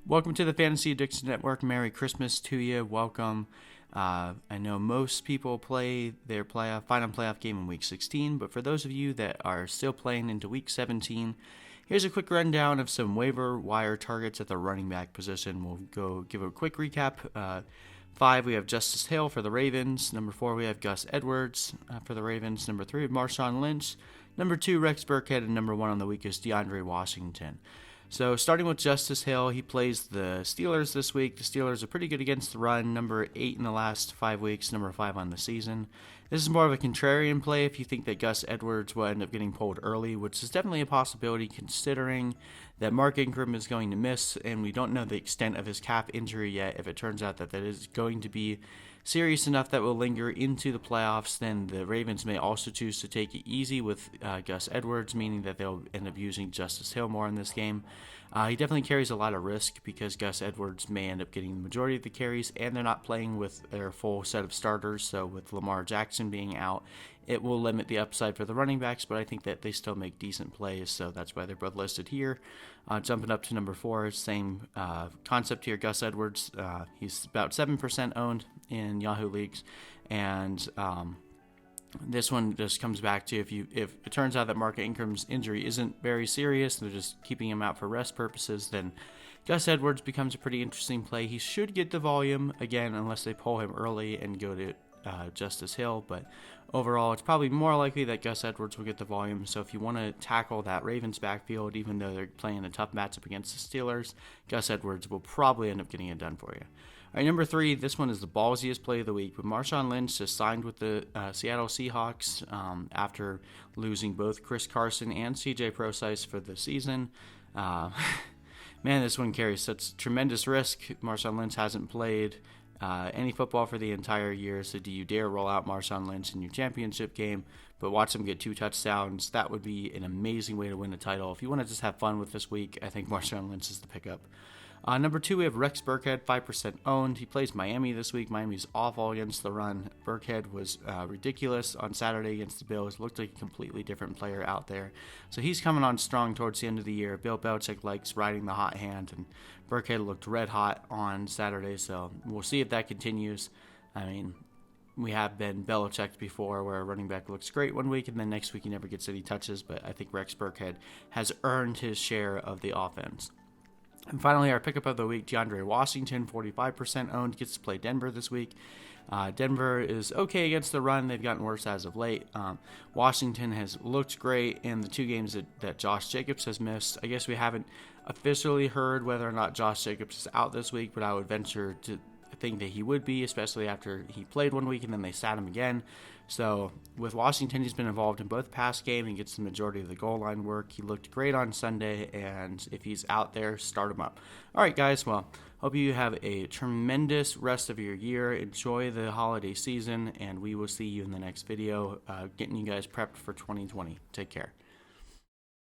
Welcome to the Fantasy Addiction Network. Merry Christmas to you. Welcome. I know most people play their final playoff game in Week 16, but for those of you that are still playing into Week 17, here's a quick rundown of some waiver wire targets at the running back position. We'll go give a quick recap. 5, we have Justice Hill for the Ravens. Number 4, we have Gus Edwards for the Ravens. Number 3, Marshawn Lynch. Number 2, Rex Burkhead. And number 1 on the week is DeAndre Washington. So starting with Justice Hill, he plays the Steelers this week. The Steelers are pretty good against the run, number 8 in the last 5 weeks, number 5 on the season. This is more of a contrarian play if you think that Gus Edwards will end up getting pulled early, which is definitely a possibility considering that Mark Ingram is going to miss, and we don't know the extent of his calf injury yet. If it turns out that is going to be serious enough that will linger into the playoffs, then the Ravens may also choose to take it easy with Gus Edwards, meaning that they'll end up using Justice Hill more in this game. He definitely carries a lot of risk because Gus Edwards may end up getting the majority of the carries, and they're not playing with their full set of starters, so with Lamar Jackson being out, it will limit the upside for the running backs, but I think that they still make decent plays, so that's why they're both listed here. Jumping up to number 4, same concept here, Gus Edwards. He's about 7% owned in Yahoo leagues, and this one just comes back to if it turns out that Mark Ingram's injury isn't very serious, they're just keeping him out for rest purposes, then Gus Edwards becomes a pretty interesting play. He should get the volume, again, unless they pull him early and go to Justice Hill, but overall it's probably more likely that Gus Edwards will get the volume. So if you want to tackle that Ravens backfield, even though they're playing a tough matchup against the Steelers, Gus Edwards will probably end up getting it done for you. All right, number 3, this one is the ballsiest play of the week. But Marshawn Lynch just signed with the Seattle Seahawks after losing both Chris Carson and CJ Prosise for the season. Man, this one carries such tremendous risk. Marshawn Lynch hasn't played any football for the entire year, so do you dare roll out Marshawn Lynch in your championship game, but watch him get 2 touchdowns? That would be an amazing way to win a title. If you want to just have fun with this week, I think Marshawn Lynch is the pickup. Number 2, we have Rex Burkhead, 5% owned. He plays Miami this week. Miami's awful against the run. Burkhead was ridiculous on Saturday against the Bills. Looked like a completely different player out there. So he's coming on strong towards the end of the year. Bill Belichick likes riding the hot hand, and Burkhead looked red hot on Saturday, so we'll see if that continues. I mean, we have been Belichicked before where a running back looks great one week and then next week he never gets any touches, but I think Rex Burkhead has earned his share of the offense. And finally, our pickup of the week, DeAndre Washington, 45% owned, gets to play Denver this week. Denver is okay against the run. They've gotten worse as of late. Washington has looked great in the 2 games that Josh Jacobs has missed. I guess we haven't officially heard whether or not Josh Jacobs is out this week, but I would venture to think that he would be, especially after he played one week and then they sat him again. So with Washington, he's been involved in both pass game and gets the majority of the goal line work. He looked great on Sunday, and if he's out there, start him up. All right, guys, well, hope you have a tremendous rest of your year. Enjoy the holiday season, and we will see you in the next video, getting you guys prepped for 2020. Take care.